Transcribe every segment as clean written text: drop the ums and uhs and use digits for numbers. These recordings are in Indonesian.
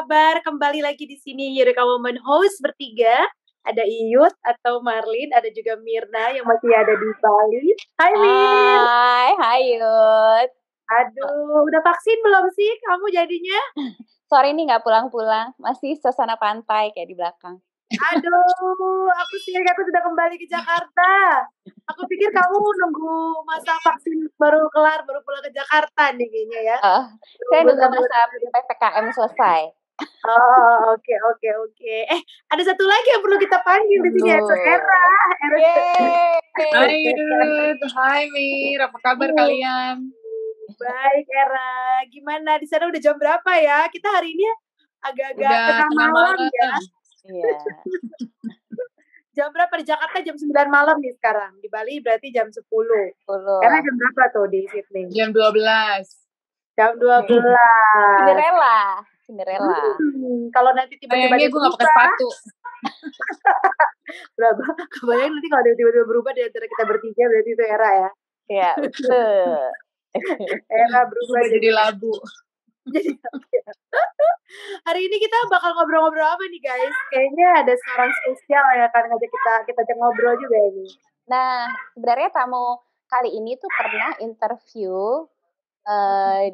kabar? Kembali lagi di sini Eureka Woman host bertiga. Ada Iyut atau Marlin, ada juga Mirna yang masih ada di Bali. Hai Mir. Hai Yud. Aduh, udah vaksin belum sih kamu jadinya? Sore ini nggak pulang-pulang, masih suasana pantai kayak di belakang. Aduh, aku sudah kembali ke Jakarta. Aku pikir kamu nunggu masa vaksin baru kelar, baru pulang ke Jakarta nih kayaknya ya. Saya nunggu masa PPKM selesai. Oh, oke. Ada satu lagi yang perlu kita panggil di sini, yaitu Era. Hai Yud, hai Mir, apa kabar kalian? Baik Era, gimana di sana udah jam berapa ya? Kita hari ini agak-agak tengah malam ya. Iya. Jam berapa di Jakarta? Jam 9 malam nih sekarang. Di Bali berarti jam 10. Era jam berapa tuh di Sydney? Jam 12. Jam 12. Cinderella. Kalau nanti tiba-tiba gue gak pakai sepatu. Berapa? Kebayang nanti kalau tiba-tiba berubah di antara kita bertiga berarti itu Era ya? Iya, betul. Era berubah jadi labu. Hari ini kita bakal ngobrol-ngobrol apa nih guys? Kayaknya ada seorang spesial ya kan ngajak kita ngobrol juga ini. Nah, sebenarnya tamu kali ini tuh pernah interview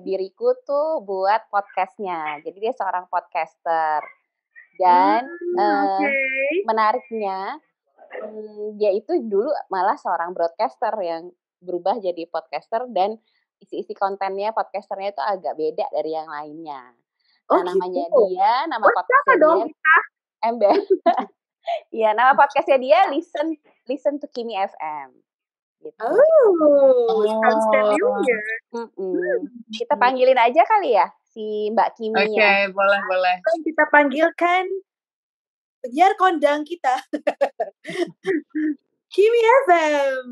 diriku tuh buat podcastnya. Jadi dia seorang podcaster. Dan menariknya dia itu dulu malah seorang broadcaster yang berubah jadi podcaster dan isi-isi kontennya podcasternya itu agak beda dari yang lainnya. Nah, namanya gitu. dia, nama podcastnya dia Ember. Iya, nama podcastnya dia Listen to Kimi FM. Gitu. Sounds familiar. Kita panggilin aja kali ya si Mbak Kimi. Oke, boleh. Kita panggilkan penyiar kondang kita. Kimi FM.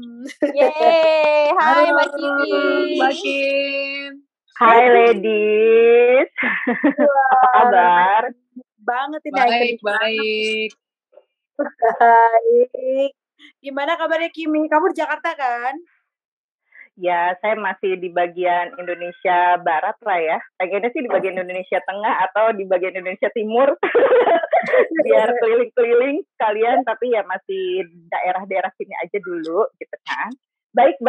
Yeay, hai Mbak Kimi. Mbak Kim. Hai ladies. Apa kabar? Banget ini. Baik. Gimana kabarnya Kimi? Kamu di Jakarta kan? Ya, saya masih di bagian Indonesia Barat lah ya. Pengennya sih di bagian Indonesia Tengah atau di bagian Indonesia Timur. Biar keliling-keliling sekalian, tapi ya masih daerah-daerah sini aja dulu gitu kan. Baik.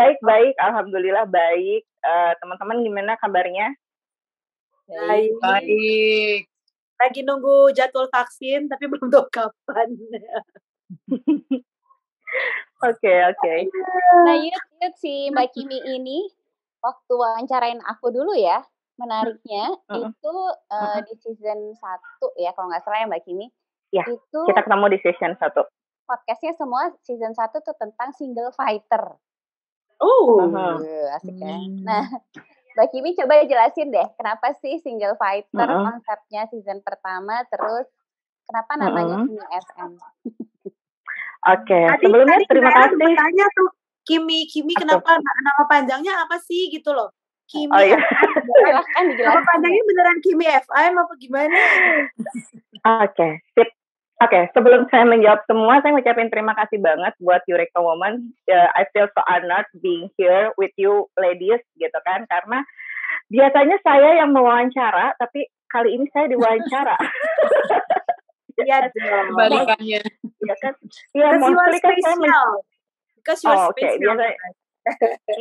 Alhamdulillah baik. Teman-teman gimana kabarnya? Baik. Lagi nunggu jadwal vaksin, tapi belum tahu kapan. Oke. Nah, Yud, si Mbak Kimi ini waktu wawancarain aku dulu ya, menariknya itu di season 1 ya, kalau nggak salah ya Mbak Kimi. Ya, itu kita ketemu di season 1. Podcastnya semua season 1 tuh tentang single fighter. Asik ya. Nah, Mbak Kimi coba jelasin deh, kenapa sih single fighter konsepnya season pertama, terus kenapa namanya Kimi FM? Oke, sebelumnya terima kasih. Tanya tuh Kimi kenapa nama panjangnya apa sih gitu loh? Kimi. Oh iya. Silahkan dijelasin. Nama panjangnya beneran Kimi FM apa gimana? Oke, sip. Oke, sebelum saya menjawab semua, saya ngucapin terima kasih banget buat Eureka Woman. I feel so honored being here with you ladies gitu kan, karena biasanya saya yang mewawancara, tapi kali ini saya diwawancara. Iya, kebalikannya. Iya kan? Iya, mostly kan saya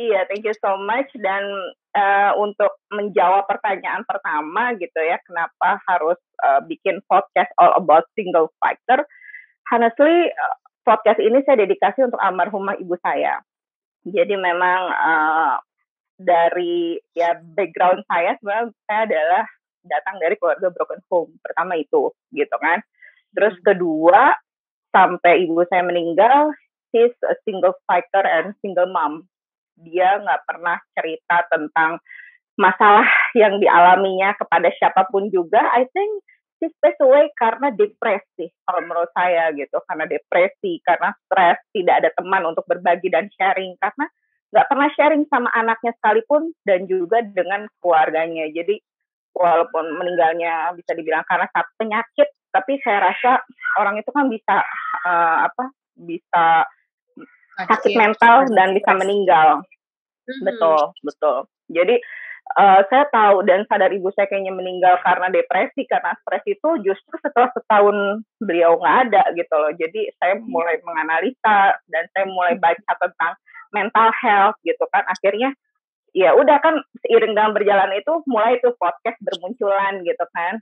Iya, thank you so much. Dan untuk menjawab pertanyaan pertama gitu ya, kenapa harus bikin podcast all about single fighter? Honestly, podcast ini saya dedikasi untuk almarhumah ibu saya. Jadi memang dari ya background saya sebenarnya saya adalah datang dari keluarga broken home. Pertama itu, gitu kan. Terus kedua, sampai ibu saya meninggal, she's a single fighter and single mom. Dia nggak pernah cerita tentang masalah yang dialaminya kepada siapapun juga. I think she passed away karena depresi, kalau menurut saya gitu. Karena depresi, karena stres, tidak ada teman untuk berbagi dan sharing. Karena nggak pernah sharing sama anaknya sekalipun dan juga dengan keluarganya. Jadi walaupun meninggalnya bisa dibilang karena penyakit, tapi saya rasa orang itu kan bisa sakit mental dan bisa meninggal. Betul. Jadi saya tahu dan sadar ibu saya kayaknya meninggal karena depresi, karena stres itu justru setelah setahun beliau nggak ada gitu loh. Jadi saya mulai menganalisa dan saya mulai baca tentang mental health gitu kan. Akhirnya ya udah kan seiring dengan berjalan itu mulai tuh podcast bermunculan gitu kan.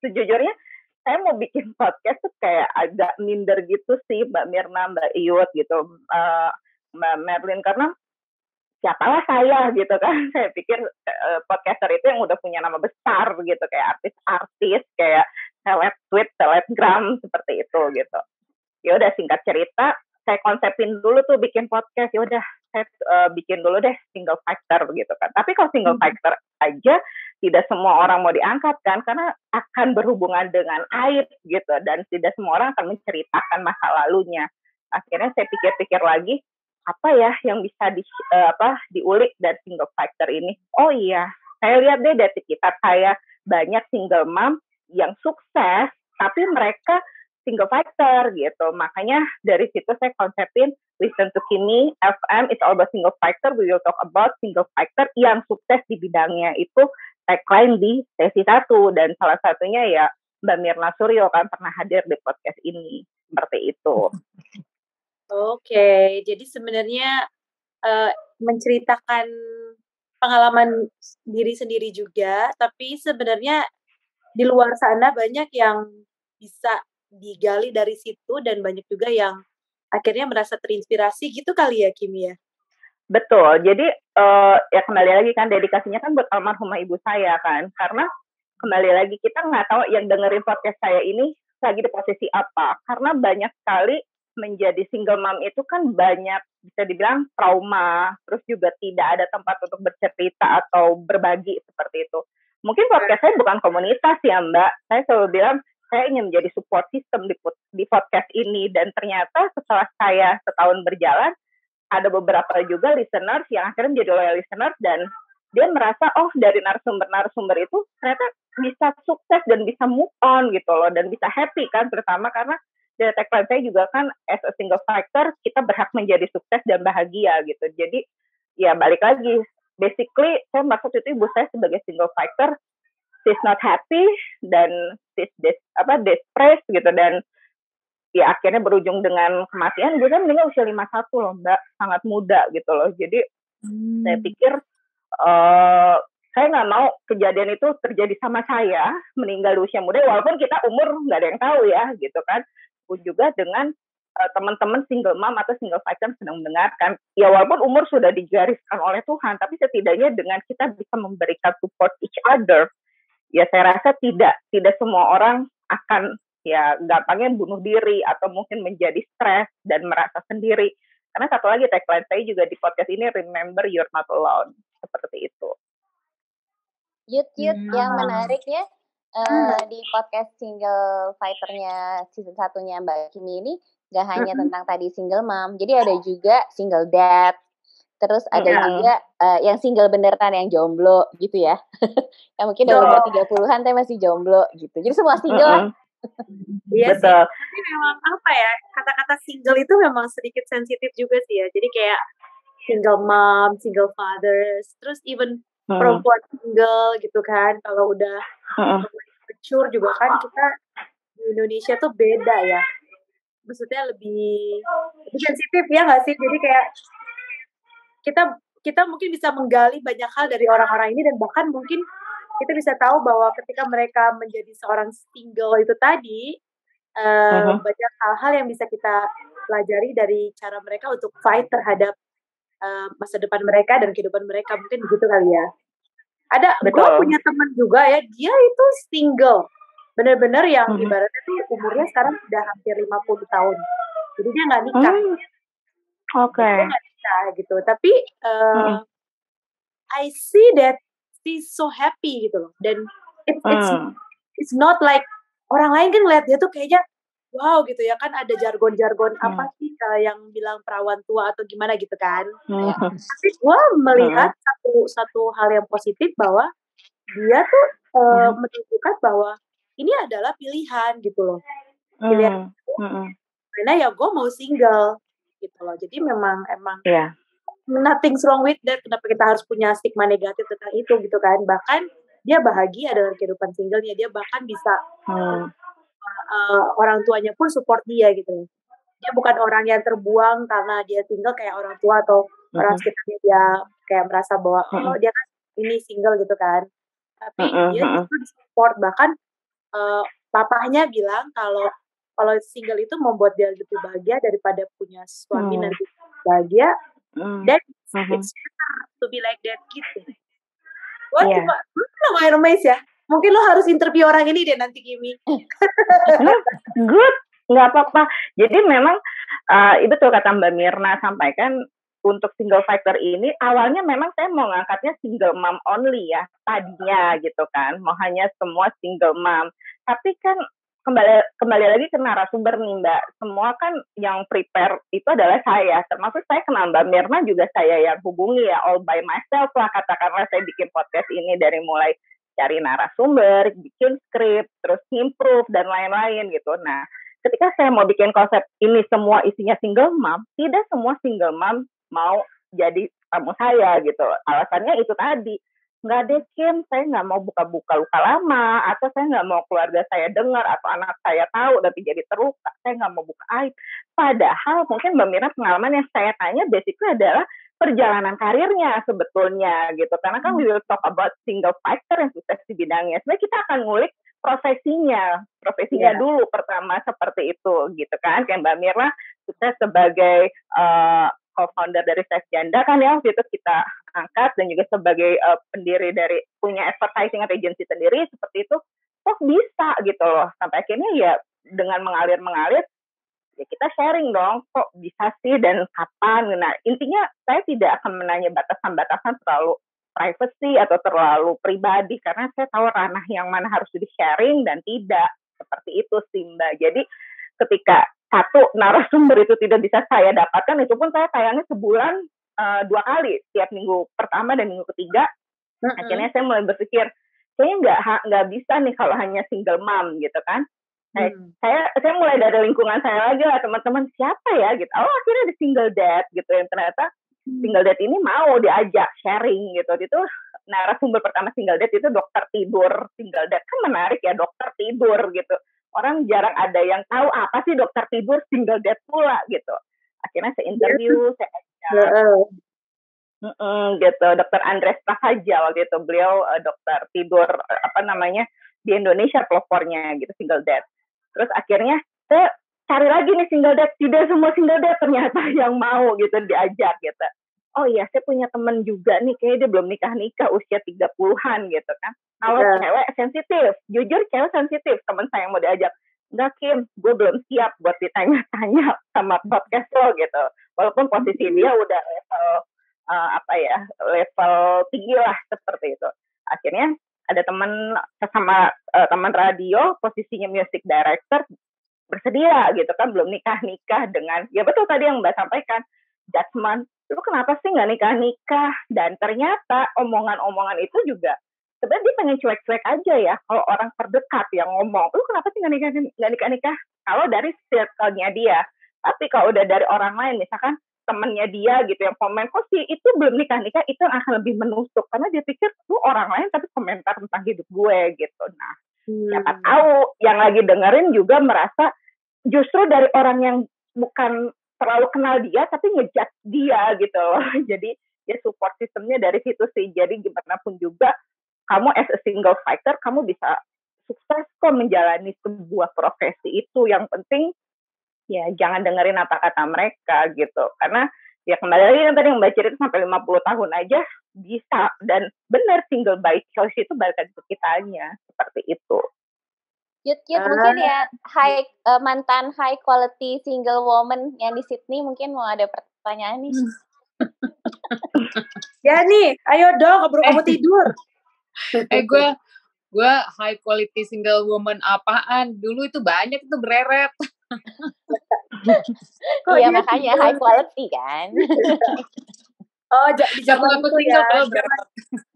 Sejujurnya saya mau bikin podcast tuh kayak agak minder gitu sih Mbak Mirna, Mbak Iyut gitu, Mbak Merlin, karena siapalah saya gitu kan. Saya pikir podcaster itu yang udah punya nama besar gitu, kayak artis-artis, kayak seleb-tweet, selebgram seperti itu gitu. Ya udah, singkat cerita saya konsepin dulu tuh bikin podcast. Ya udah saya bikin dulu deh single factor gitu kan. Tapi kalau single factor aja tidak semua orang mau diangkat kan, karena akan berhubungan dengan aib gitu, dan tidak semua orang akan menceritakan masa lalunya. Akhirnya saya pikir-pikir lagi, apa ya yang bisa diulik dari single factor ini. Oh iya, saya lihat deh dari sekitar saya banyak single mom yang sukses, tapi mereka single factor gitu. Makanya dari situ saya konsepin Listen to Kimi FM, it's all about single factor. We will talk about single factor yang sukses di bidangnya. Itu tagline di sesi 1, dan salah satunya ya Mbak Mirna Suryo kan pernah hadir di podcast ini. Seperti itu. Oke, jadi sebenarnya menceritakan pengalaman diri sendiri juga, tapi sebenarnya di luar sana banyak yang bisa digali dari situ, dan banyak juga yang akhirnya merasa terinspirasi gitu kali ya, Kim ya? Betul, jadi ya kembali lagi kan, dedikasinya kan buat almarhumah ibu saya kan, karena kembali lagi kita nggak tahu yang dengerin podcast saya ini lagi di posisi apa, karena banyak sekali menjadi single mom itu kan banyak bisa dibilang trauma, terus juga tidak ada tempat untuk bercerita atau berbagi seperti itu. Mungkin podcast saya bukan komunitas ya Mbak, saya selalu bilang saya ingin menjadi support system di podcast ini, dan ternyata setelah saya setahun berjalan, ada beberapa juga listeners yang akhirnya menjadi loyal listeners, dan dia merasa oh dari narasumber itu ternyata bisa sukses dan bisa move on gitu loh, dan bisa happy kan, terutama karena dari tagline saya juga kan, as a single factor, kita berhak menjadi sukses dan bahagia gitu. Jadi, ya balik lagi. Basically, saya maksud itu ibu saya sebagai single factor, she's not happy, dan she's depressed gitu. Dan ya akhirnya berujung dengan kematian. Dia kan meninggal usia 51 loh Mbak, sangat muda gitu loh. Jadi, saya pikir, saya nggak mau kejadian itu terjadi sama saya, meninggal di usia muda, walaupun kita umur nggak ada yang tahu ya gitu kan. Pun juga dengan teman-teman single mom atau single factor sedang mendengarkan, ya walaupun umur sudah digariskan oleh Tuhan, tapi setidaknya dengan kita bisa memberikan support each other, ya saya rasa tidak semua orang akan ya gampangnya bunuh diri atau mungkin menjadi stres dan merasa sendiri. Karena satu lagi tagline saya juga di podcast ini, remember you're not alone, seperti itu. Yut, yang menariknya di podcast single fighter-nya season 1-nya Mbak Kimi ini gak hanya tentang tadi single mom, jadi ada juga single dad, terus ada juga yang single beneran, yang jomblo gitu ya. Yang mungkin udah umur 30-an tapi masih jomblo gitu. Jadi semua single. Iya sih. Tapi memang apa ya, kata-kata single itu memang sedikit sensitif juga sih ya. Jadi kayak single mom, single fathers, terus even perempuan single gitu kan, kalau udah mature juga kan, kita di Indonesia tuh beda ya, maksudnya lebih sensitif ya nggak sih. Jadi kayak kita mungkin bisa menggali banyak hal dari orang-orang ini, dan bahkan mungkin kita bisa tahu bahwa ketika mereka menjadi seorang single itu tadi, banyak hal-hal yang bisa kita pelajari dari cara mereka untuk fight terhadap masa depan mereka dan kehidupan mereka, mungkin begitu kali ya. Gue punya teman juga ya, dia itu single, bener-bener yang ibaratnya tuh umurnya sekarang udah hampir 50 tahun, jadi dia nggak nikah. Dia nggak nikah gitu, tapi I see that she's so happy gitu loh, dan it's not like orang lain kan ngeliat dia tuh kayaknya wow gitu ya kan, ada jargon-jargon apa sih yang bilang perawan tua atau gimana gitu kan. Tapi gue melihat satu hal yang positif, bahwa dia tuh menunjukkan bahwa ini adalah pilihan gitu loh. Pilihan karena ya gue mau single gitu loh. Jadi emang nothing's wrong with that. Kenapa kita harus punya stigma negatif tentang itu gitu kan? Bahkan dia bahagia dengan kehidupan singlenya, dia bahkan bisa orang tuanya pun support dia gitu. Dia bukan orang yang terbuang karena dia single kayak orang tua atau orang sekitarnya dia kayak merasa bahwa oh dia kan ini single gitu kan. Tapi dia justru support, bahkan papahnya bilang kalau single itu membuat dia lebih bahagia daripada punya suami dan lebih bahagia. Dan it's better to be like that gitu. Wah cuma lumayan amazed ya. Mungkin lo harus interview orang ini deh nanti, Kimi. Good, nggak apa-apa. Jadi memang itu tuh kata Mbak Mirna sampaikan, untuk single fighter ini awalnya memang saya mau ngangkatnya single mom only ya tadinya gitu kan, mau hanya semua single mom. Tapi kan kembali lagi ke narasumber nih Mbak, semua kan yang prepare itu adalah saya, termasuk saya kenal Mbak Mirna juga saya yang hubungi ya, all by myself lah katakanlah. Saya bikin podcast ini dari mulai cari narasumber, bikin skrip, terus improve dan lain-lain gitu. Nah, ketika saya mau bikin konsep ini semua isinya single mom, tidak semua single mom mau jadi tamu saya gitu. Alasannya itu tadi, nggak deh Kim, saya nggak mau buka-buka luka lama, atau saya nggak mau keluarga saya dengar, atau anak saya tahu tapi jadi terluka, saya nggak mau buka aib. Padahal mungkin Mbak Mira pengalaman yang saya tanya basically adalah perjalanan karirnya sebetulnya gitu. Karena kan we will talk about single fighter yang sukses di bidangnya. Sebenarnya kita akan ngulik profesinya dulu pertama seperti itu gitu kan. Kayak Mbak Mira sukses sebagai co-founder dari Safe Janda kan ya, waktu itu kita angkat, dan juga sebagai pendiri dari punya advertising agency sendiri seperti itu. Kok bisa gitu loh, sampai akhirnya ya dengan mengalir ya kita sharing dong, kok bisa sih dan kapan. Nah intinya saya tidak akan menanya batasan-batasan terlalu privacy atau terlalu pribadi, karena saya tahu ranah yang mana harus di sharing dan tidak, seperti itu sih Mbak. Jadi ketika satu narasumber itu tidak bisa saya dapatkan, itu pun saya tayangnya sebulan 2 kali, tiap minggu pertama dan minggu ketiga. Akhirnya saya mulai berpikir kayaknya nggak bisa nih kalau hanya single mom gitu kan. Saya mulai dari lingkungan saya lagi lah, teman-teman siapa ya gitu. Oh akhirnya ada single dad gitu, yang ternyata single dad ini mau diajak sharing gitu. Itu narasumber pertama single dad itu dokter tidur. Single dad kan menarik ya, dokter tidur gitu. Orang jarang ada yang tahu apa sih dokter tidur single dad pula gitu. Akhirnya saya interview, saya ajak gitu, Dokter Andres Prasaja waktu itu, beliau dokter tidur di Indonesia pelopornya gitu, single dad. Terus akhirnya saya cari lagi nih single dad, tidak semua single dad ternyata yang mau gitu diajak gitu. Oh iya, saya punya temen juga nih, kayaknya dia belum nikah-nikah, usia 30-an gitu kan. Kalau cewek sensitif, jujur cewek sensitif, temen saya yang mau diajak. Enggak Kim, gue belum siap buat ditanya-tanya sama podcast lo gitu. Walaupun posisi dia udah level tinggi lah seperti itu. Akhirnya ada teman radio, posisinya music director, bersedia gitu kan, belum nikah-nikah dengan, ya betul tadi yang Mbak sampaikan, judgement, lu kenapa sih nggak nikah-nikah? Dan ternyata omongan-omongan itu juga sebenarnya dia pengen cuek-cuek aja ya, kalau orang terdekat yang ngomong, lu kenapa sih nggak nikah-nikah? Kalau dari circle-nya dia. Tapi kalau udah dari orang lain, misalkan temennya dia gitu yang komen, kok sih itu belum nikah-nikah, itu akan lebih menusuk, karena dia pikir lu orang lain tapi komentar tentang hidup gue gitu. Nah, siapa tahu yang lagi dengerin juga merasa justru dari orang yang bukan terlalu kenal dia tapi ngejudge dia gitu loh. Jadi ya support sistemnya dari situ sih. Jadi gimana pun juga kamu as a single fighter, kamu bisa sukses kok menjalani sebuah profesi itu. Yang penting ya jangan dengerin apa kata mereka gitu. Karena ya kembali lagi yang tadi Mbak cerita sampai 50 tahun aja bisa. Dan benar single by choice itu balik lagi ke kitanya. Seperti itu. Yud mungkin ya mantan high quality single woman yang di Sydney mungkin mau ada pertanyaan nih. Ya nih, ayo dong kamu tidur. Gue high quality single woman apaan? Dulu itu banyak itu bereret. Iya makanya high quality kan. Oh di zaman itu ya.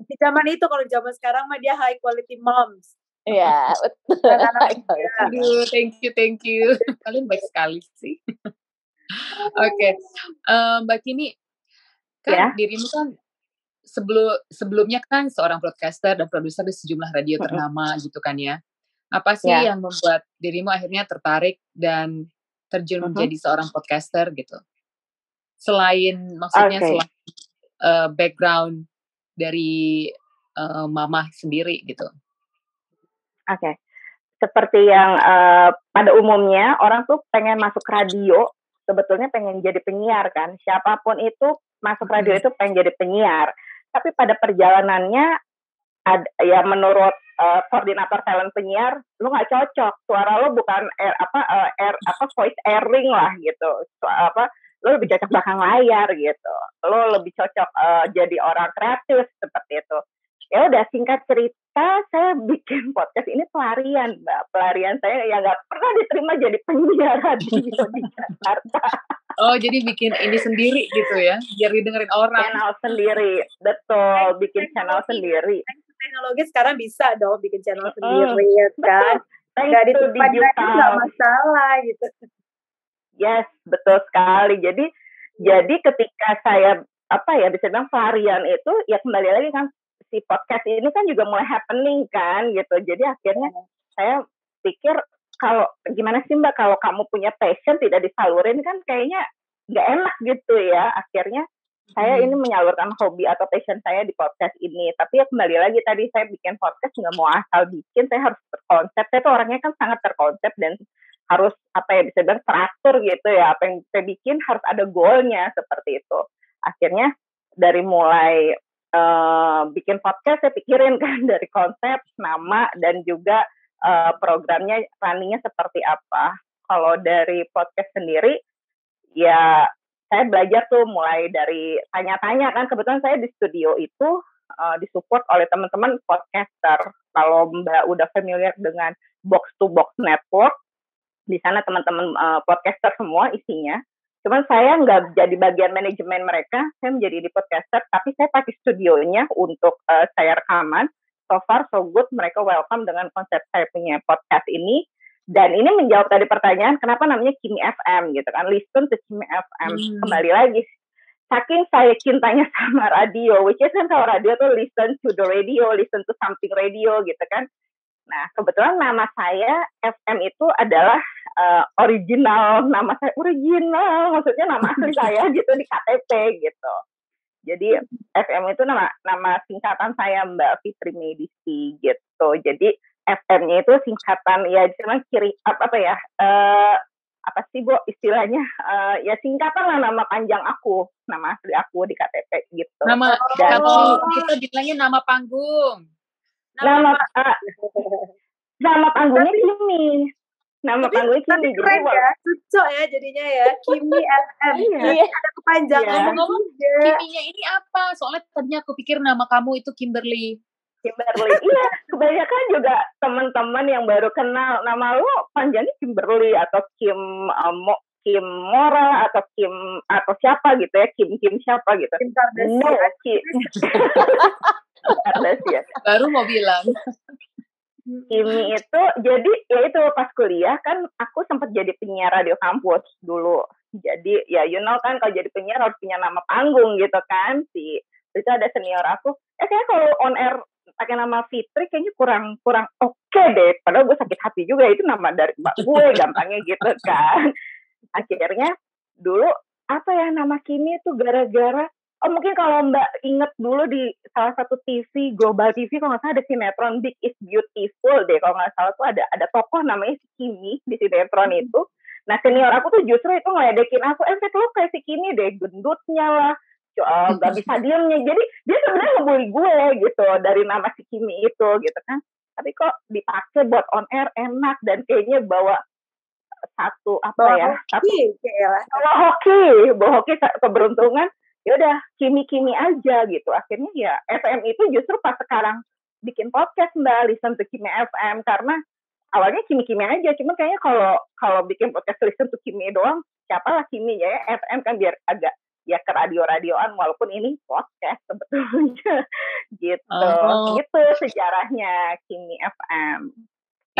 Di zaman itu, kalau zaman sekarang mah dia high quality moms. Iya, betul. Aduh, thank you. Kalian baik sekali sih. Oke, Mbak Kimi, Kan dirimu kan sebelumnya kan seorang broadcaster dan produser di sejumlah radio ternama gitu kan ya. Apa sih yang membuat dirimu akhirnya tertarik dan terjun menjadi seorang podcaster gitu? Selain maksudnya selain background dari Mama sendiri gitu. Oke. Seperti yang pada umumnya orang tuh pengen masuk radio, sebetulnya pengen jadi penyiar kan. Siapapun itu masuk radio itu pengen jadi penyiar. Tapi pada perjalanannya ya menurut koordinator talent penyiar, lu nggak cocok. Suara lu bukan voice airing lah gitu. Lu lebih cocok belakang layar gitu. Lu lebih cocok jadi orang kreatif seperti itu. Ya udah, singkat cerita saya bikin podcast ini pelarian, Mbak. Pelarian saya yang nggak pernah diterima jadi penyiar radio di Jakarta. Oh, jadi bikin ini sendiri gitu ya, biar didengerin orang. Channel sendiri, betul, bikin channel sendiri. Teknologi sekarang bisa dong bikin channel sendiri ya kan. Nggak ditempat nggak masalah gitu. Yes, betul sekali. Jadi ketika saya bisa bilang pelarian itu ya kembali lagi kan, si podcast ini kan juga mulai happening kan gitu. Jadi akhirnya saya pikir kalau gimana sih Mbak, kalau kamu punya passion tidak disalurin kan kayaknya nggak enak gitu ya. Akhirnya saya ini menyalurkan hobi atau passion saya di podcast ini. Tapi ya kembali lagi tadi saya bikin podcast nggak mau asal bikin, saya harus terkonsep. Saya tuh orangnya kan sangat terkonsep dan harus bisa bilang teratur gitu ya. Apa yang saya bikin harus ada goalnya seperti itu. Akhirnya dari mulai bikin podcast saya pikirin kan dari konsep, nama, dan juga programnya runningnya seperti apa. Kalau dari podcast sendiri ya saya belajar tuh mulai dari tanya-tanya kan, kebetulan saya di studio itu disupport oleh teman-teman podcaster. Kalau Mbak udah familiar dengan Box to Box Network, di sana teman-teman podcaster semua isinya. Cuman saya nggak jadi bagian manajemen mereka, saya menjadi di podcaster, tapi saya pakai studionya untuk saya rekaman. So far, so good, mereka welcome dengan konsep saya punya podcast ini. Dan ini menjawab tadi pertanyaan, kenapa namanya Kimi FM gitu kan, listen to Kimi FM. Kembali lagi, saking saya cintanya sama radio, which is kan kalau radio tuh listen to the radio, listen to something radio gitu kan. Nah, kebetulan nama saya FM itu adalah original, nama saya original, maksudnya nama asli saya gitu di KTP gitu. Jadi FM itu nama singkatan saya Mbak Fitri Medisi gitu. Jadi FM-nya itu singkatan ya cuman apa sih Bu istilahnya ya singkatan lah nama panjang aku, nama asli aku di KTP gitu. Nama kalau kita bilangnya nama panggung. Nama panggungnya Kimi. Nama panggungnya Kimi. Keren ya, cocok ya jadinya ya. Kimi FM. Iya. Ada kepanjangan juga. Kiminya ini apa? Soalnya tadinya aku pikir nama kamu itu Kimberly. Iya, kebanyakan juga teman-teman yang baru kenal nama lo panjangnya Kimberly atau Kim Mora atau Kim atau siapa gitu ya, Kim siapa gitu. Kim Kardashian. Kardashian. Baru mau bilang. Kimi itu jadi ya itu pas kuliah kan aku sempat jadi penyiar radio kampus dulu. Jadi ya kan kalau jadi penyiar harus punya nama panggung gitu kan. Itu ada senior aku. Kayaknya kalau on air pakai nama Fitri kayaknya kurang oke deh. Padahal gue sakit hati juga, itu nama dari mbak gue gampangnya gitu kan. Akhirnya dulu nama Kimi itu gara-gara mungkin kalau Mbak inget dulu di salah satu TV, Global TV, kalau nggak salah ada sinetron Big is Beautiful deh, kalau nggak salah tuh ada tokoh namanya si Kimi di sinetron itu. Nah senior aku tuh justru itu ngeledekin aku, lo kayak si Kimi deh, gendutnya lah, gak bisa diemnya. Jadi dia sebenarnya ngebully gue gitu dari nama si Kimi itu gitu kan. Tapi kok dipakai buat on air enak dan kayaknya bawa hoki keberuntungan. Ya udah Kimi aja gitu. Akhirnya ya FM itu justru pas sekarang bikin podcast Mbak, listen to Kimi FM, karena awalnya Kimi aja, cuman kayaknya kalau bikin podcast listen to Kimi doang, siapalah Kimi ya, FM kan biar agak ya ke radio-radioan walaupun ini podcast sebetulnya gitu. Gitu sejarahnya Kimi FM.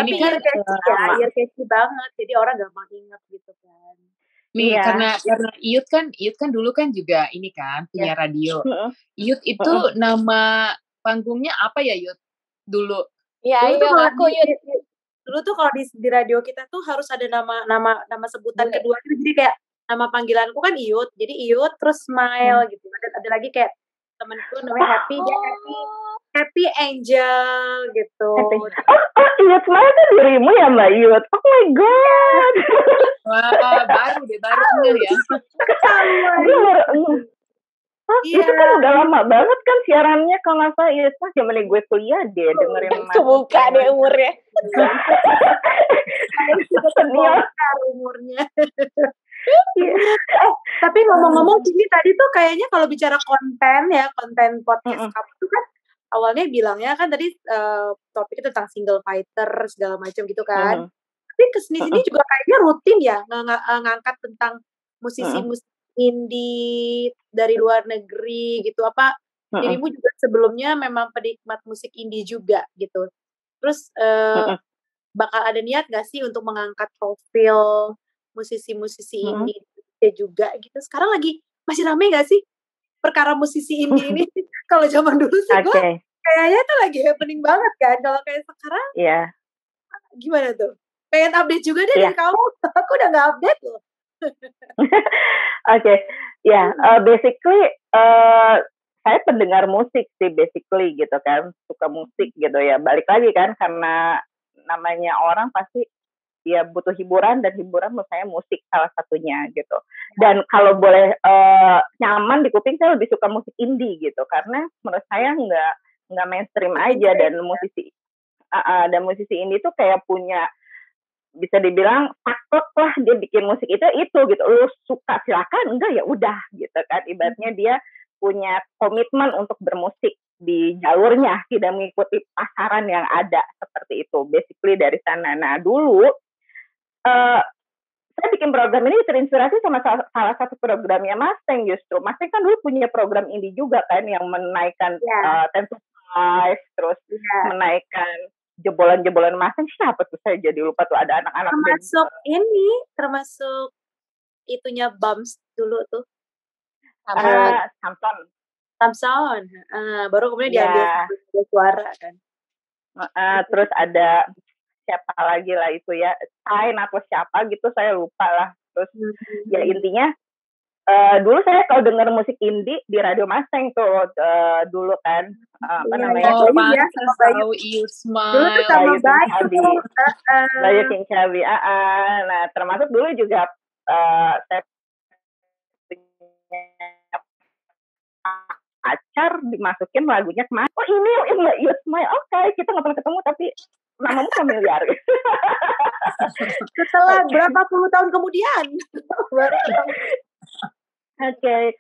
Tapi ear catchy banget, jadi orang gampang ingat gitu kan. Nih karena Iyut kan dulu kan juga ini kan punya radio. Iyut itu nama panggungnya apa ya Iyut dulu? Iya, ngaku Iyut. Dulu tuh kalau di radio kita tuh harus ada nama sebutan kedua gitu. Jadi kayak nama panggilanku kan Iyut. Jadi Iyut terus Smile gitu. Ada lagi kayak temenku namanya Happy, dia Happy Angel gitu. Iyut Smile itu dirimu ya Mbak Iyut? Oh my god. Wah, baru ya. Itu kan udah lama banget kan siarannya kalau nggak salah Iyut Smile zaman gue kuliah deh dengerin. Kebuka deh umurnya. Senior umurnya. Tapi ngomong-ngomong ini tadi tuh kayaknya kalau bicara konten podcast kamu itu kan awalnya bilangnya kan tadi topiknya tentang single fighter segala macam gitu kan. Tapi kesini-sini juga kayaknya rutin ya ngangkat tentang musisi-musisi indie dari luar negeri gitu. Apa dirimu juga sebelumnya memang penikmat musik indie juga gitu. Terus bakal ada niat gak sih untuk mengangkat profil musisi-musisi indie juga gitu? Sekarang masih rame gak sih perkara musisi indie ini? Kalau zaman dulu sih gue kayaknya tuh lagi happening banget kan. Kalau kayak sekarang gimana tuh? Pengen update juga deh dari kamu. Aku udah gak update loh. Basically saya pendengar musik sih basically gitu kan, suka musik gitu ya. Balik lagi kan karena namanya orang pasti ya butuh hiburan dan hiburan menurut saya musik salah satunya gitu. Dan kalau boleh nyaman di kuping saya lebih suka musik indie gitu karena menurut saya nggak mainstream aja dan musisi indie tuh kayak punya bisa dibilang takut lah dia bikin musik itu gitu. Lu suka silakan, enggak ya udah gitu kan. Ibaratnya dia punya komitmen untuk bermusik di jalurnya, tidak mengikuti pasaran yang ada seperti itu. Basically dari sana. Nah dulu saya bikin program ini terinspirasi sama salah satu programnya Mustang justru. Mustang kan dulu punya program indie juga kan yang menaikkan Ten to Five, terus menaikkan jebolan-jebolan Mustang. Siapa tuh saya jadi lupa tuh ada anak-anak. Termasuk itunya Bums dulu tuh. Samson. Baru kemudian diambil suara kan. Terus ada siapa lagi lah itu ya, Sain atau siapa gitu saya lupa lah. Terus ya intinya dulu saya kalau dengar musik indie di Radio Mustang tuh dulu kan namanya Bayu Iyut Smile, Bayu King Cabi. Nah termasuk dulu juga saya pacar dimasukin lagunya kemana? Oh ini Mbak Iyut Smile. Oke, kita nggak pernah ketemu tapi namamu familiar. Setelah berapa puluh tahun kemudian baru ketemu. Oke,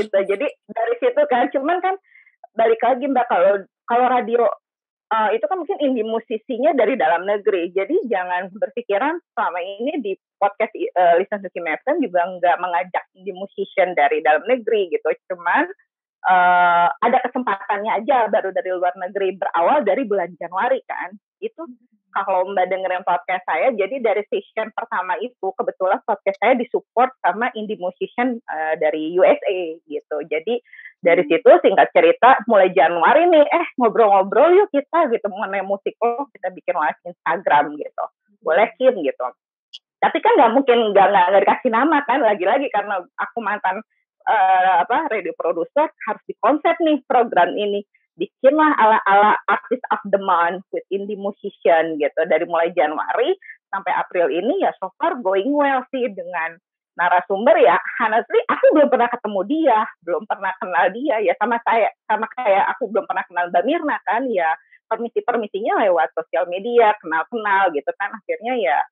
gitu. Jadi dari situ kan, cuman kan balik lagi Mbak kalau radio itu kan mungkin indie musisinya dari dalam negeri. Jadi jangan berpikiran selama ini di podcast Listen to Kim FM juga nggak mengajak indie musician dari dalam negeri gitu. Cuman ada kesempatannya aja baru dari luar negeri, berawal dari bulan Januari kan. Itu kalau Mbak dengerin podcast saya, jadi dari session pertama itu kebetulan podcast saya disupport sama indie musician dari USA gitu. Jadi dari situ singkat cerita mulai Januari nih ngobrol-ngobrol yuk kita gitu mengenai musik, kita bikin live Instagram gitu. Boleh Kim gitu. Tapi kan nggak mungkin nggak dikasih nama kan, lagi-lagi karena aku mantan radio producer, harus dikonsep nih program ini. Bikinlah ala artist of the month with indie musician gitu. Dari mulai Januari sampai April ini ya so far going well sih dengan narasumber ya. Honestly aku belum pernah ketemu dia, belum pernah kenal dia ya, sama kayak aku belum pernah kenal Mbak Mirna kan ya. Permisinya lewat sosial media, kenal gitu kan. Akhirnya ya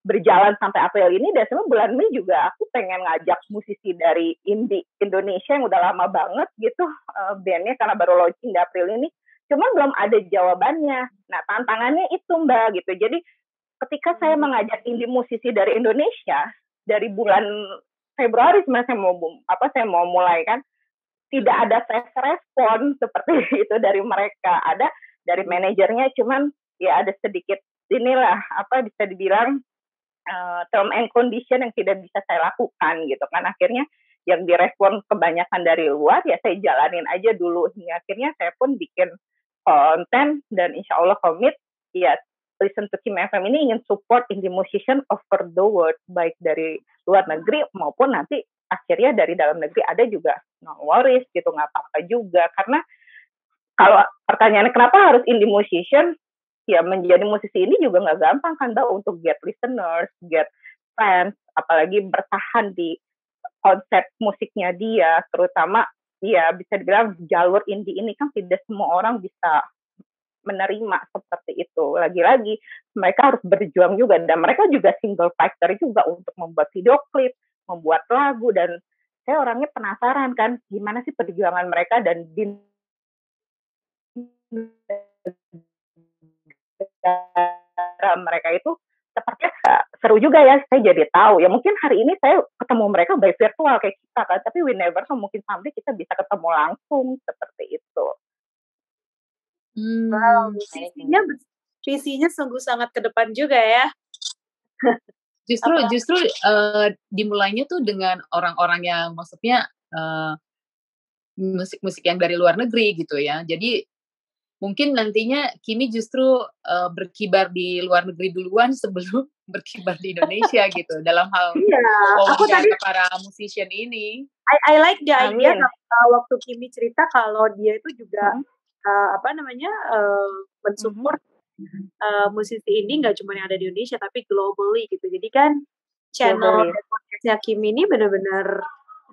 berjalan sampai April ini, dan sebenarnya bulan Mei juga aku pengen ngajak musisi dari indie Indonesia yang udah lama banget gitu bandnya karena baru launching di April ini, cuman belum ada jawabannya. Nah tantangannya itu Mbak gitu. Jadi ketika saya mengajak indie musisi dari Indonesia dari bulan Februari sebenarnya saya mau mulai kan, tidak ada respon seperti itu dari mereka. Ada dari manajernya, cuman ya ada sedikit inilah bisa dibilang term and condition yang tidak bisa saya lakukan gitu kan. Akhirnya yang direspon kebanyakan dari luar ya saya jalanin aja dulu, hingga akhirnya saya pun bikin konten dan insya Allah komit ya Listen to Kim FM ini ingin support indie musician over the world, baik dari luar negeri maupun nanti akhirnya dari dalam negeri ada juga, no worries gitu, nggak apa-apa juga. Karena kalau pertanyaannya kenapa harus indie musician, ya menjadi musisi ini juga nggak gampang kan Mbak, untuk get listeners, get fans, apalagi bertahan di konsep musiknya dia, terutama ya bisa dibilang jalur indie ini kan tidak semua orang bisa menerima seperti itu. Lagi-lagi mereka harus berjuang juga, dan mereka juga single fighter juga untuk membuat video klip, membuat lagu, dan saya orangnya penasaran kan gimana sih perjuangan mereka, dan di mereka itu sepertinya seru juga ya. Saya jadi tahu ya, mungkin hari ini saya ketemu mereka by virtual kayak kita kan, tapi we never know, mungkin someday kita bisa ketemu langsung seperti itu. Wow, visinya sungguh sangat ke depan juga ya. Justru dimulainya tuh dengan orang-orang yang maksudnya musik-musik yang dari luar negeri gitu ya. Jadi mungkin nantinya Kimi justru berkibar di luar negeri duluan sebelum berkibar di Indonesia gitu dalam hal wawancara para musician ini. I like the idea waktu Kimi cerita kalau dia itu juga mensupport musisi ini nggak cuma yang ada di Indonesia tapi globally gitu. Jadi kan channel dan podcastnya Kimi ini benar-benar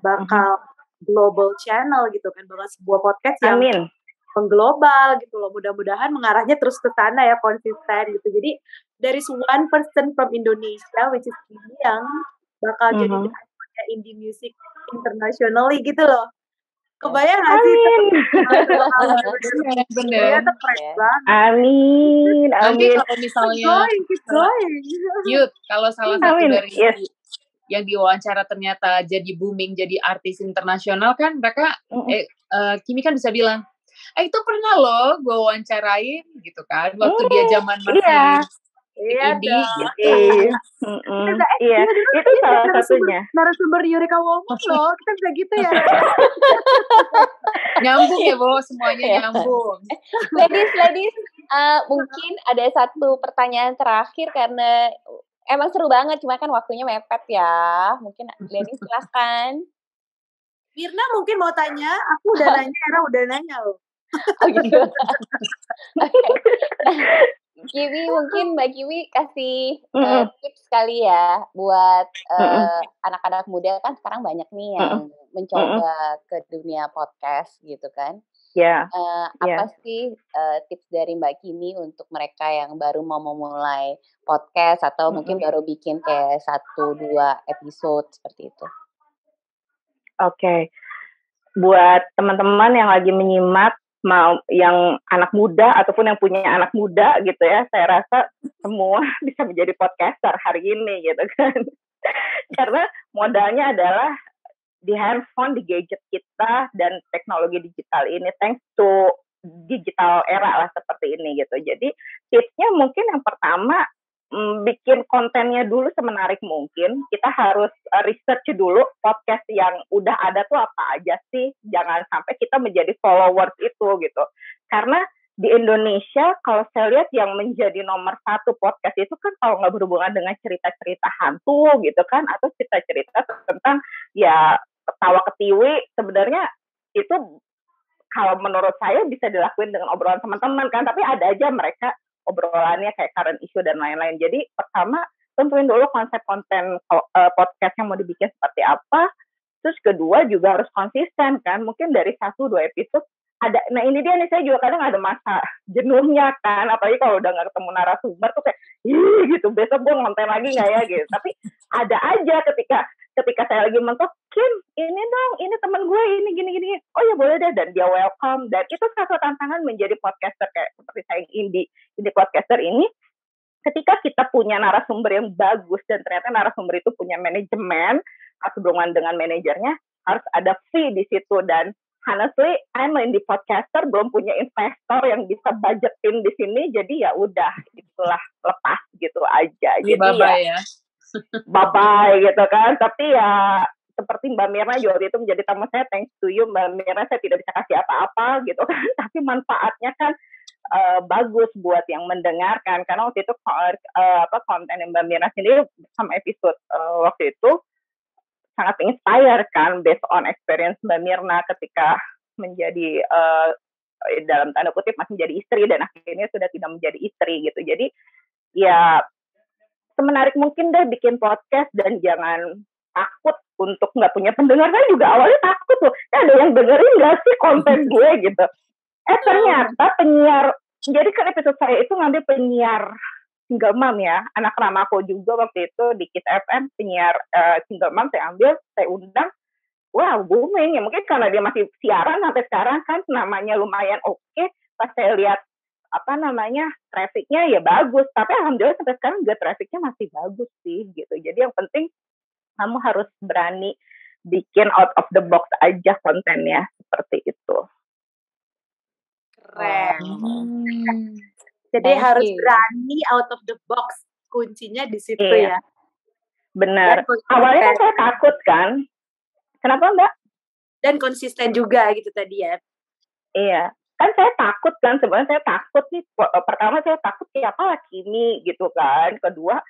bakal global channel gitu kan, bakal sebuah podcast yang mengglobal gitu loh. Mudah-mudahan mengarahnya terus ke sana ya, konsisten gitu. Jadi there is one person from Indonesia which is Kimi yang bakal jadi indie music internationally gitu loh. Kebayang gak sih? Bener. Amin. Nanti kalau misalnya Yud, kalau salah satu dari yang diwawancara ternyata jadi booming, jadi artis internasional kan, mereka Kimi kan bisa bilang, itu pernah loh gue wawancarain gitu kan, waktu dia zaman masih indie gitu. Iya, itu salah satunya. Narasumber Eureka Woman loh, kita bisa gitu ya. Nyambung ya, Bo, semuanya nyambung. Ladies, mungkin ada satu pertanyaan terakhir karena emang seru banget, cuma kan waktunya mepet ya. Mungkin ladies silakan. Mirna mungkin mau tanya, aku udah nanya, Era udah nanya loh. Oh gitu. Kimi, mungkin Mbak Kimi kasih tips kali ya buat anak-anak muda kan sekarang banyak nih yang mencoba ke dunia podcast gitu kan. Apa sih tips dari Mbak Kimi untuk mereka yang baru mau memulai podcast atau mungkin baru bikin kayak 1-2 episode seperti itu? Oke. Buat teman-teman yang lagi menyimak, mau yang anak muda ataupun yang punya anak muda gitu ya, saya rasa semua bisa menjadi podcaster hari ini gitu kan. Karena modalnya adalah di handphone, di gadget kita, dan teknologi digital ini, thanks to digital era lah seperti ini gitu. Jadi tipsnya mungkin yang pertama, bikin kontennya dulu semenarik mungkin. Kita harus research dulu podcast yang udah ada tuh apa aja sih. Jangan sampai kita menjadi followers itu gitu. Karena di Indonesia kalau saya lihat yang menjadi nomor 1 podcast itu kan kalau nggak berhubungan dengan cerita-cerita hantu gitu kan, atau cerita-cerita tentang ya ketawa ketiwi, sebenarnya itu kalau menurut saya bisa dilakuin dengan obrolan teman-teman kan, tapi ada aja mereka obrolannya kayak current issue dan lain-lain. Jadi pertama tentuin dulu konsep konten podcast yang mau dibikin seperti apa. Terus kedua juga harus konsisten kan. Mungkin dari 1-2 episode ada. Nah ini dia nih, saya juga kadang ada masa jenuhnya kan. Apalagi kalau udah nggak ketemu narasumber tuh kayak gitu. Besok gue ngonten lagi nggak ya gitu. Tapi ada aja ketika saya lagi mentok, Kim, ini dong, ini teman gue, ini gini-gini. Oh ya boleh deh, dan dia welcome. Dan itu satu tantangan menjadi podcaster kayak seperti saya indie podcaster ini. Ketika kita punya narasumber yang bagus dan ternyata narasumber itu punya manajemen, harus hubungan dengan manajernya, harus ada fee di situ. Dan honestly, I'm indie podcaster, belum punya investor yang bisa budgetin di sini, jadi ya udah, itulah lepas gitu aja. Jadi ya. bye-bye gitu kan. Tapi ya seperti Mbak Mirna juga waktu itu menjadi tamu saya, thanks to you Mbak Mirna, saya tidak bisa kasih apa-apa gitu kan. Tapi manfaatnya kan bagus buat yang mendengarkan, karena waktu itu konten yang Mbak Mirna sendiri sama episode waktu itu sangat inspire kan, based on experience Mbak Mirna ketika menjadi dalam tanda kutip masih menjadi istri dan akhirnya sudah tidak menjadi istri gitu. Jadi ya semenarik mungkin deh bikin podcast, dan jangan takut untuk nggak punya pendengar. Kan juga awalnya takut tuh, ada yang dengerin nggak sih konten gue gitu. Ternyata penyiar, jadi kan episode saya itu ngambil penyiar single mom ya, anak ramaku juga waktu itu di Kiss FM, penyiar single mom saya ambil, saya undang. Wow, booming ya, mungkin karena dia masih siaran sampai sekarang kan, namanya lumayan oke. Pas saya lihat trafficnya ya bagus, tapi alhamdulillah sampai sekarang juga trafficnya masih bagus sih gitu. Jadi yang penting kamu harus berani bikin out of the box aja kontennya, seperti itu. Keren. Jadi harus berani out of the box, kuncinya di situ ya. Benar. Awalnya kan saya takut kan. Kenapa Mbak? Dan konsisten juga gitu tadi ya. Iya. Kan saya takut kan, sebenarnya saya takut nih. Pertama saya takut siapa Kimi gitu kan. Kedua,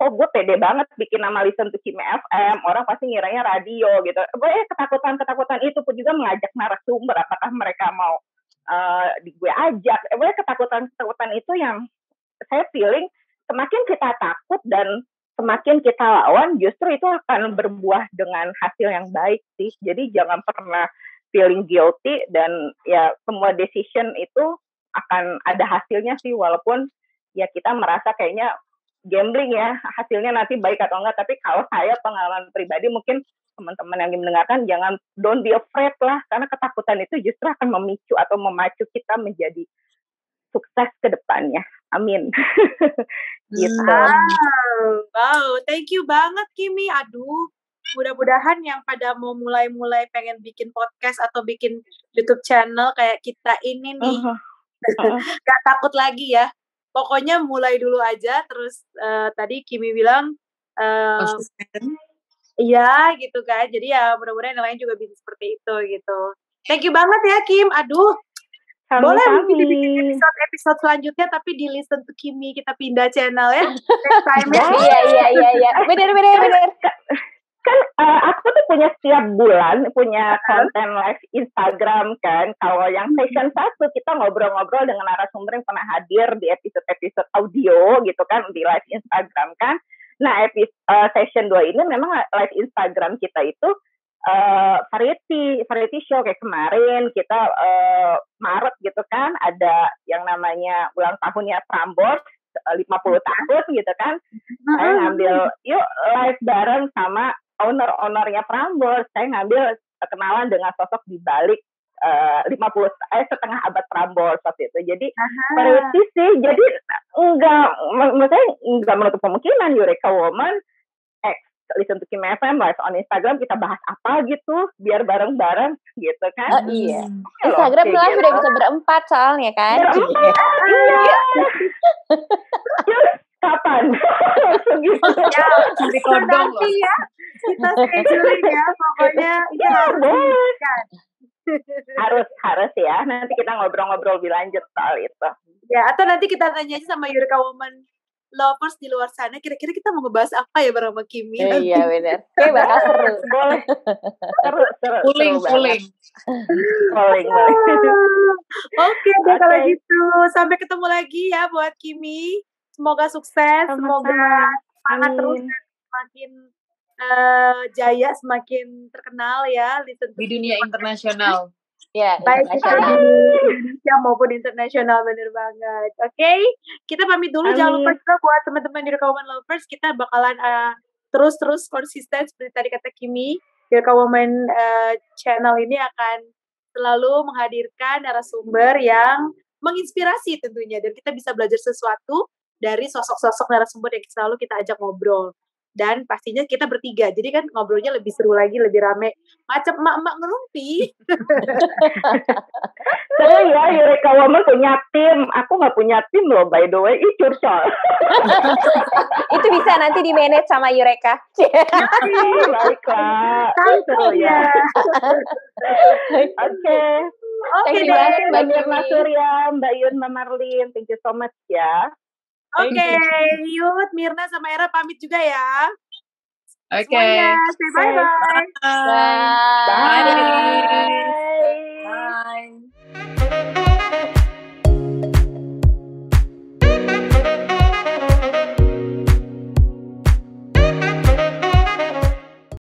kok gue pede banget bikin nama Listen to Kimi FM. Orang pasti ngiranya radio gitu. Ketakutan itu pun juga mengajak narasumber. Apakah mereka mau di gue ajak. Ketakutan itu yang saya feeling semakin kita takut dan semakin kita lawan, justru itu akan berbuah dengan hasil yang baik sih. Jadi jangan pernah feeling guilty, dan ya semua decision itu akan ada hasilnya sih, walaupun ya kita merasa kayaknya gambling ya, hasilnya nanti baik atau enggak. Tapi kalau saya pengalaman pribadi, mungkin teman-teman yang mendengarkan, don't be afraid lah, karena ketakutan itu justru akan memicu atau memacu kita menjadi sukses ke depannya. Amin. Gitu. Wow, thank you banget Kimi. Aduh, mudah-mudahan yang pada mau mulai pengen bikin podcast atau bikin YouTube channel kayak kita ini nih, gak takut lagi ya. Pokoknya mulai dulu aja. Terus tadi Kimi bilang, iya gitu kan. Jadi ya mudah-mudahan yang lain juga bisa seperti itu gitu. Thank you banget ya Kim. Aduh. Boleh mungkin dibikin episode selanjutnya, tapi di Listen to Kimi kita pindah channel ya. Iya. Bener. Kan aku tuh punya setiap bulan punya konten live Instagram kan. Kalau yang session 1 kita ngobrol-ngobrol dengan narasumber yang pernah hadir di episode audio gitu kan, di live Instagram kan. Nah, session 2 ini memang live Instagram kita itu variety show. Kayak kemarin kita Maret gitu kan, ada yang namanya ulang tahunnya Prambors 50 tahun gitu kan. Saya ngambil yuk live bareng sama owner-ownernya Prambors. Saya ngambil kenalan dengan sosok di balik setengah abad Prambors waktu itu. Jadi variety sih. Jadi maksudnya enggak menutup kemungkinan Eureka Woman Listen to Kimi FM live on Instagram, kita bahas apa gitu biar bareng-bareng gitu kan. Iya. Instagram live udah bisa berempat soalnya kan. Iya. Kapan? Ya, nanti ya. Kita scheduling ya, pokoknya itu harus ya. Nanti kita ngobrol-ngobrol lebih lanjut soal itu. Ya, atau nanti kita tanya aja sama Eureka Woman lovers di luar sana, kira-kira kita mau ngebahas apa ya bareng sama Kimi? Iya benar. Kayak bakal seru. Boleh. Puling. Oke deh kalau gitu. Sampai ketemu lagi ya buat Kimi. Semoga sukses, semoga semangat terus dan semakin jaya, semakin terkenal ya di dunia internasional. Ya, baik di Indonesia maupun internasional, bener banget. Oke, kita pamit dulu. Jangan lupa juga buat teman-teman di Eureka Woman Lovers, kita bakalan terus konsisten seperti tadi kata Kimi. Eureka Woman channel ini akan selalu menghadirkan narasumber yang menginspirasi tentunya, dan kita bisa belajar sesuatu dari sosok-sosok narasumber yang selalu kita ajak ngobrol. dan pastinya kita bertiga. Jadi kan ngobrolnya lebih seru lagi, lebih rame. Macam emak-emak ngerumpi. Saya ya, Eureka Woman punya tim. Aku nggak punya tim loh, by the way. Ih, curcol. Itu bisa nanti di-manage sama Eureka. Baiklah. Seru ya. Oke. Thank you Oke, banget, Mbak Mbak Mirna Kimi. Surya, Mbak Yun, Mbak Marlin. Thank you so much ya. Oke, Yud, Mirna sama Era pamit juga ya. Oke. Semuanya, say bye-bye. Bye. Bye.